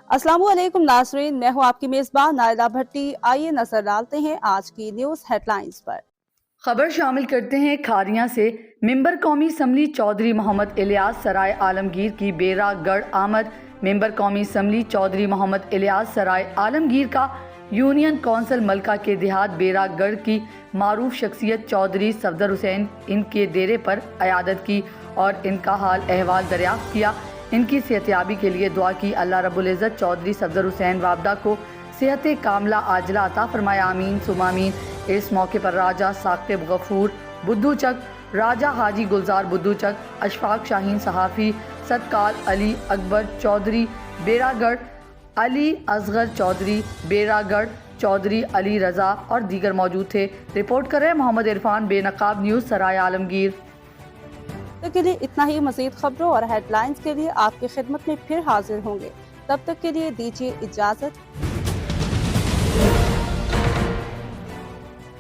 अस्सलाम वालेकुम नाज़रीन, मैं हूँ आपकी मेज़बान नायला भट्टी। आइए नजर डालते हैं आज की न्यूज़ हेडलाइंस पर। खबर शामिल करते हैं खारियां से। मेंबर कौमी असम्बली चौधरी मोहम्मद इलियास सराय आलमगीर की बेरा गढ़ आमद। मेंबर कौमी असम्बली चौधरी मोहम्मद इलियास सराय आलमगीर का यूनियन कौंसिल मलका के देहात बेरा गढ़ की मारूफ शख्सियत चौधरी सफदर हुसैन इनके डेरे पर अयादत की और इनका हाल अहवाल दरियाफ्त किया। इनकी सेहतयाबी के लिए दुआ की। अल्लाह रब्बुल इज़्ज़त चौधरी सफदर हुसैन वाबदा को सेहत कामला आजला अता फरमाया, आमीन सुमा आमीन। इस मौके पर राजा साकिब गफूर बुद्धू चक, राजा हाजी गुलजार बुद्धू चक, अशफाक शाहीन सहाफ़ी, सतकाल अली अकबर चौधरी बेरागढ़, अली असगर चौधरी बेरागढ़, चौधरी अली रजा और दीगर मौजूद थे। रिपोर्ट कर रहे हैं मोहम्मद इरफान, बेनकाब न्यूज़ सराय आलमगीर। तब के लिए इतना ही। मज़ीद खबरों और हेडलाइंस के लिए आपकी खिदमत में फिर हाजिर होंगे। तब तक के लिए दीजिए इजाज़त।